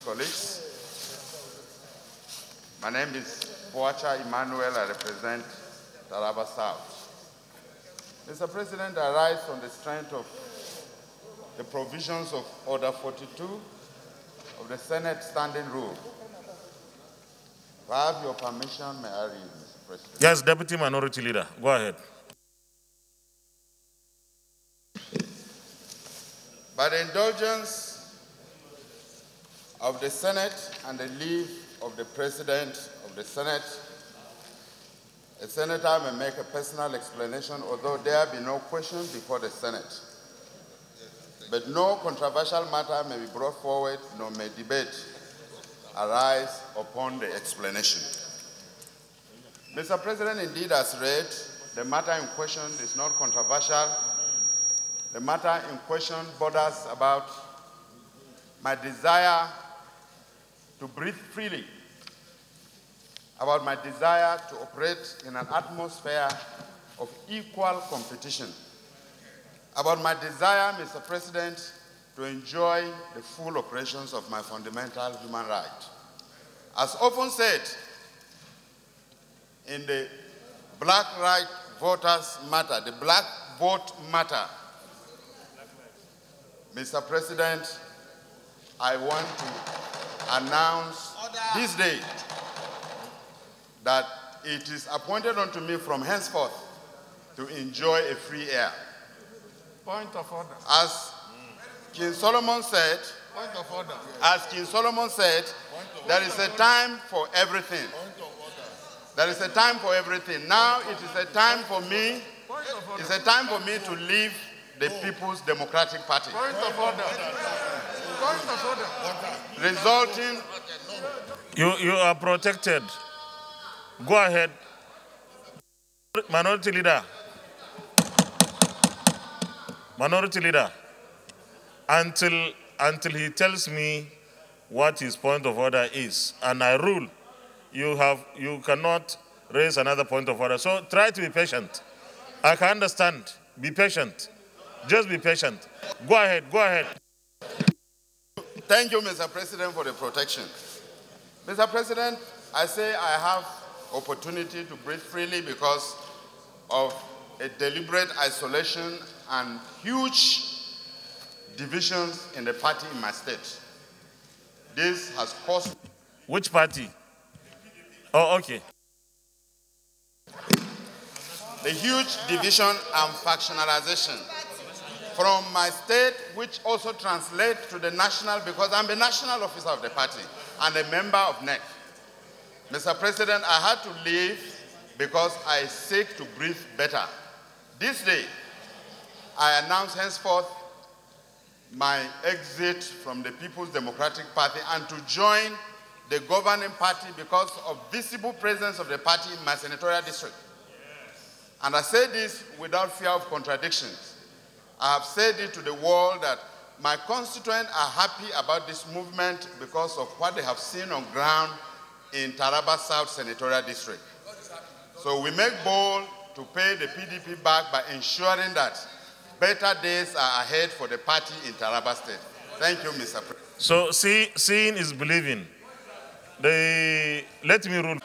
Colleagues, my name is Bwacha Emmanuel. I represent Taraba South. Mr. President, I rise on the strength of the provisions of Order 42 of the Senate Standing Rule. If I have your permission, may I read, Mr. President? Yes, Deputy Minority Leader, go ahead. By the indulgence of the Senate and the leave of the President of the Senate, a senator may make a personal explanation, although there be no question before the Senate. But no controversial matter may be brought forward, nor may debate arise upon the explanation. Mr. President, indeed, as read, the matter in question is not controversial. The matter in question borders about my desire to breathe freely, about my desire to operate in an atmosphere of equal competition, about my desire, Mr. President, to enjoy the full operations of my fundamental human right. As often said in the Black Right Voters Matter, the Black Vote Matter, Mr. President, I want to announce this day that it is appointed unto me from henceforth to enjoy a free air. Point of order. As King Solomon said, Point of order. as King Solomon said, there is a time for everything. There is a time for everything. Now it is a time for me, it's a time for me to leave the People's Democratic Party. Point of order. Point of order. Resulting. You are protected. Go ahead. Minority Leader. Minority Leader. Until he tells me what his point of order is, and I rule, you cannot raise another point of order. So try to be patient. I can understand. Be patient. Just be patient. Go ahead. Go ahead. Thank you, Mr. President, for the protection. Mr. President, I say I have opportunity to breathe freely because of a deliberate isolation and huge divisions in the party in my state. This has caused... Which party? Oh, okay. The huge division and factionalization from my state, which also translates to the national, because I'm the national officer of the party and a member of NEC. Mr. President, I had to leave because I seek to breathe better. This day, I announce henceforth my exit from the People's Democratic Party and to join the governing party because of visible presence of the party in my senatorial district. And I say this without fear of contradictions. I have said it to the world that my constituents are happy about this movement because of what they have seen on ground in Taraba South Senatorial District. So we make bold to pay the PDP back by ensuring that better days are ahead for the party in Taraba State. Thank you, Mr. President. So seeing is believing. Let me rule.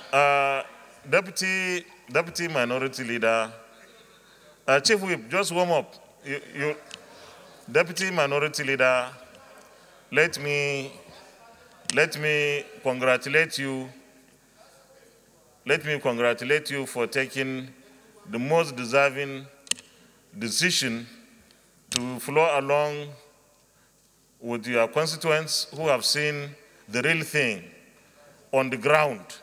Deputy Minority Leader, Chief Whip, just warm up. Deputy Minority Leader, let me congratulate you. Let me congratulate you for taking the most deserving decision to flow along with your constituents who have seen the real thing on the ground.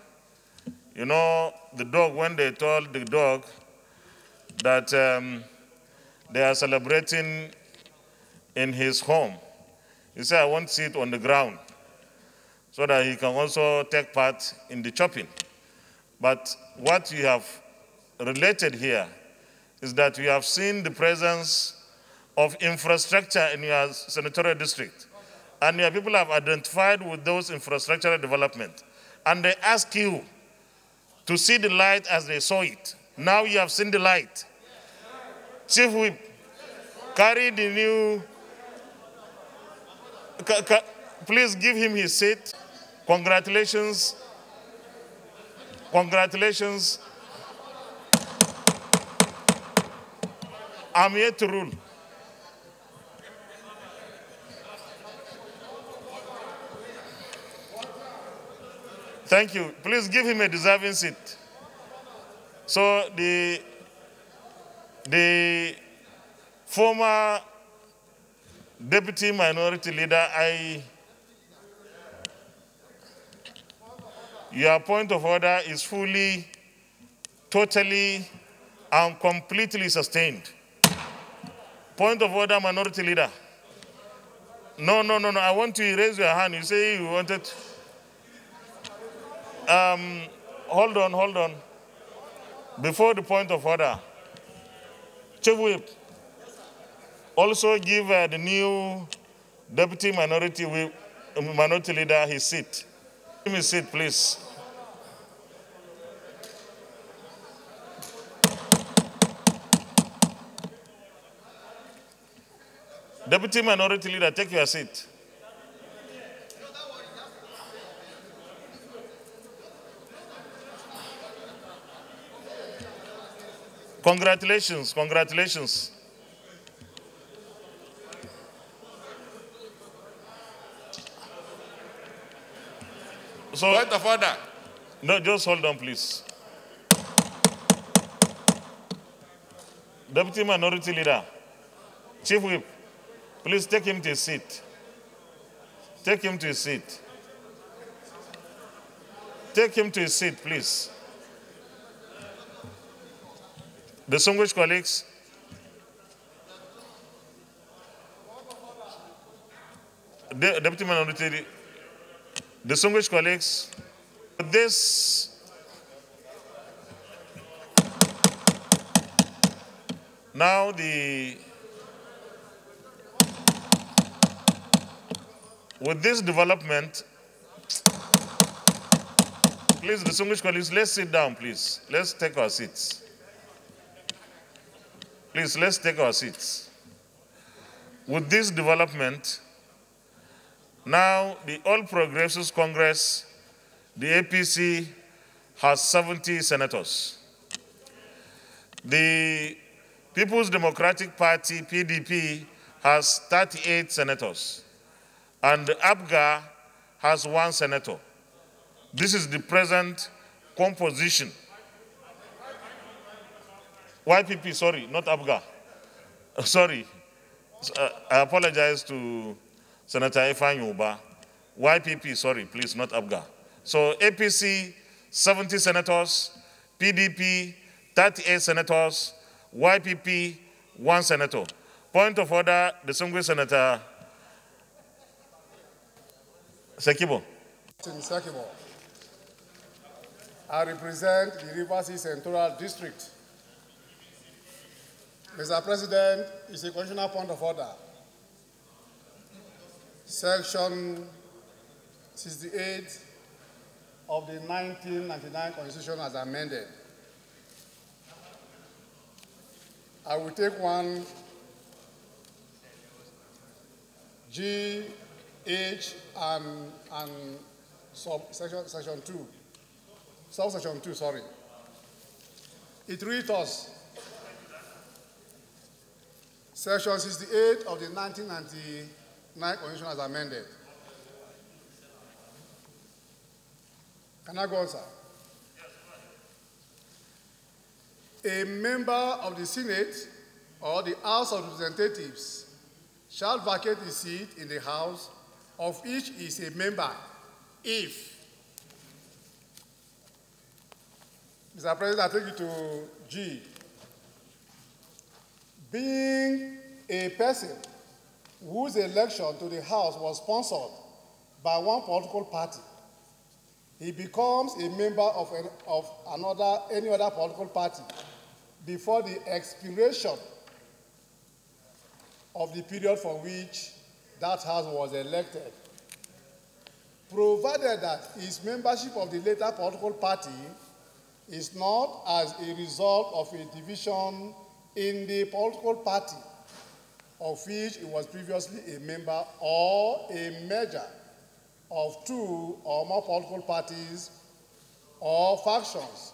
You know, the dog, when they told the dog that they are celebrating in his home, he said, I want to see it on the ground so that he can also take part in the chopping. But what you have related here is that we have seen the presence of infrastructure in your senatorial district. And your people have identified with those infrastructural development. And they ask you to see the light as they saw it. Now you have seen the light. Chief Whip, carry the new Please give him his seat. Congratulations. Congratulations. I'm here to rule. Thank you. Please give him a deserving seat. So the former deputy minority leader, your point of order is fully, totally, and completely sustained. Point of order, minority leader. No. I want you to raise your hand. You say you wanted. Hold on. Before the point of order, Chief Whip, also give the new deputy minority leader his seat. Give him his seat, please. Deputy minority leader, take your seat. Congratulations. So, Point of order. No, just hold on, please. Deputy minority leader, Chief Whip, please take him to his seat. Take him to his seat. Take him to his seat, please. Distinguished colleagues, Deputy Minority, distinguished colleagues, now with this development, please, distinguished colleagues, let's sit down, please. Let's take our seats. Please, let's take our seats. With this development, now the All Progressives Congress, the APC, has 70 senators. The People's Democratic Party, PDP, has 38 senators. And the APGA has 1 senator. This is the present composition. YPP, sorry, not APGA. Sorry. I apologize to Senator Ifeanyi Ubah. YPP, sorry, please, not APGA. So APC, 70 senators, PDP, 38 senators, YPP, 1 senator. Point of order, distinguished Senator Sekibo. Sekibo. I represent the Rivers East Senatorial District. Mr. President, it's a constitutional point of order. Section 68 of the 1999 Constitution as amended. I will take one G, H, and section 2. Subsection 2, sorry. It reads us, Section 68 of the 1999 Constitution as amended. Can I go on, sir? A member of the Senate or the House of Representatives shall vacate his seat in the House of which is a member if, Mr. President, I take you to G. Being a person whose election to the House was sponsored by one political party, he becomes a member of any other political party before the expiration of the period for which that House was elected, provided that his membership of the later political party is not as a result of a division in the political party of which he was previously a member or a merger of two or more political parties or factions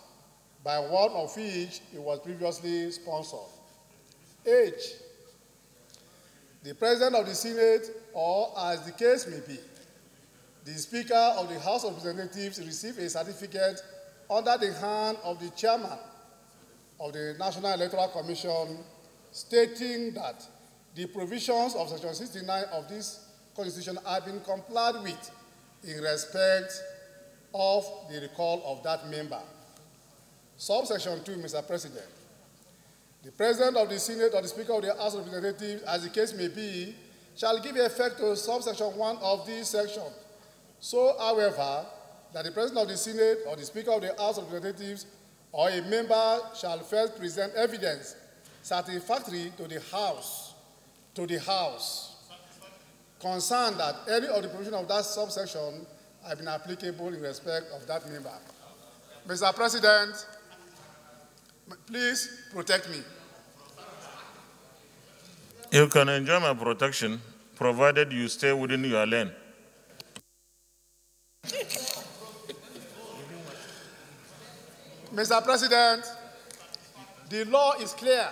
by one of which it was previously sponsored. H, the President of the Senate, or as the case may be, the Speaker of the House of Representatives receive a certificate under the hand of the Chairman of the National Electoral Commission stating that the provisions of Section 69 of this Constitution have been complied with in respect of the recall of that member. Subsection 2, Mr. President. The President of the Senate or the Speaker of the House of Representatives, as the case may be, shall give effect to subsection 1 of this section. So, however, that the President of the Senate or the Speaker of the House of Representatives or a member shall first present evidence satisfactory to the House, concerned that any of the provisions of that subsection have been applicable in respect of that member. Mr. President, please protect me. You can enjoy my protection, provided you stay within your lane. Mr. President, the law is clear.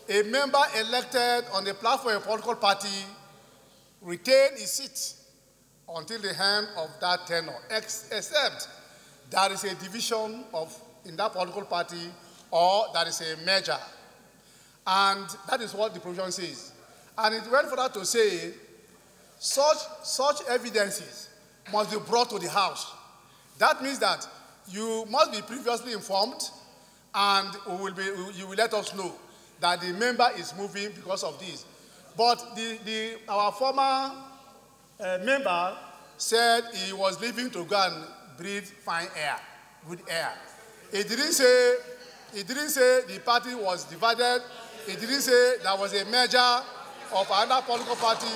A member elected on the platform of a political party retains his seat until the end of that tenure, except there is a division in that political party or there is a merger. And that is what the provision says. And it went further to say such evidences must be brought to the House. That means that you must be previously informed and you will let us know that the member is moving because of this. But our former member said he was leaving to go and breathe fine air, good air. He didn't say the party was divided. He didn't say there was a merger of another political party.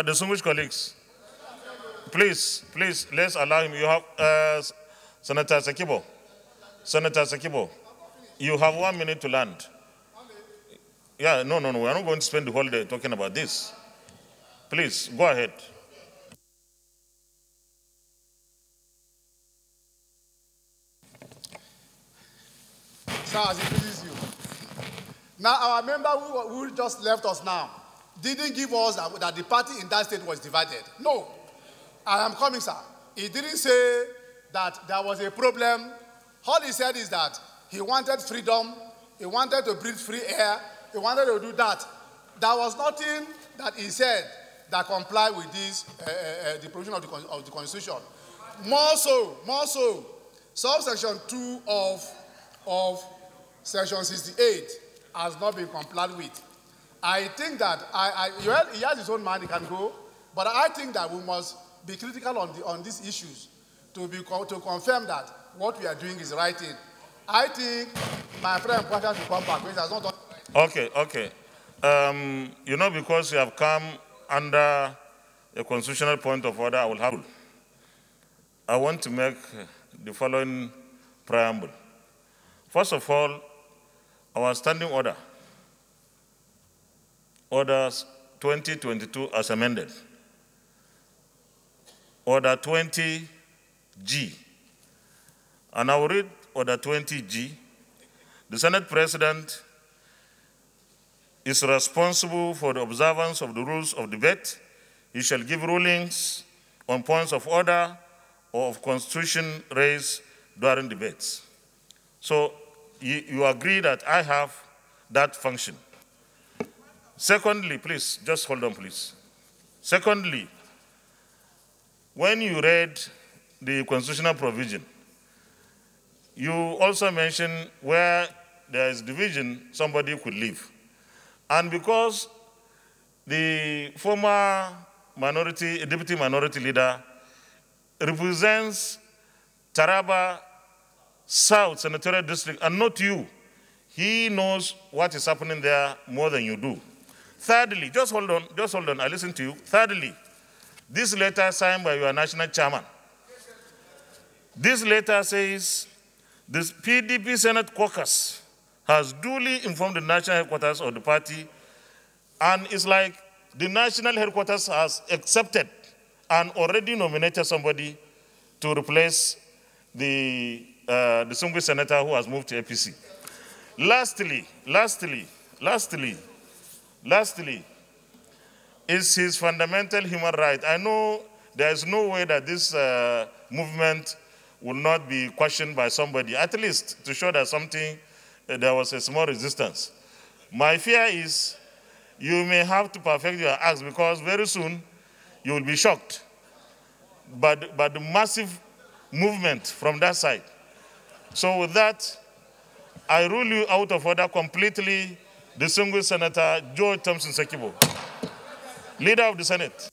Distinguished colleagues, please, let's allow him. You have Senator Sakibo. Senator Sakibo, you have 1 minute to land. Yeah, no, we're not going to spend the whole day talking about this. Please, go ahead. Sir, as it pleases you. Now, our member who just left us now didn't give us that the party in that state was divided. No. I am coming, sir. He didn't say that there was a problem. All he said is that he wanted freedom, he wanted to breathe free air, he wanted to do that. There was nothing that he said that complied with this, the provision of the Constitution. More so, subsection 2 of Section 68 has not been complied with. I think that, well, he has his own mind, he can go, but I think that we must be critical on these issues to confirm that what we are doing is the right thing. I think my friend Bwacha should come back, because he has not done the right thing. Okay. You know, because you have come under a constitutional point of order, I will have. I want to make the following preamble. First of all, our standing order, Orders 2022 as amended, Order 20G. And I will read Order 20G. The Senate President is responsible for the observance of the rules of debate. He shall give rulings on points of order or of constitution raised during debates. So you agree that I have that function. Secondly, please, just hold on, please. Secondly, when you read the constitutional provision, you also mentioned where there is division, somebody could leave. And because the former deputy minority leader represents Taraba South Senatorial District, and not you, he knows what is happening there more than you do. Thirdly, just hold on, I listen to you. Thirdly, this letter signed by your national chairman. This letter says, this PDP Senate caucus has duly informed the national headquarters of the party, and it's like the national headquarters has accepted and already nominated somebody to replace the distinguished senator who has moved to APC. Lastly, is his fundamental human right. I know there is no way that this movement will not be questioned by somebody, at least to show that there was a small resistance. My fear is you may have to perfect your acts because very soon you will be shocked by the massive movement from that side. So with that, I rule you out of order completely, distinguished Senator George Thompson Sekibo, Leader of the Senate.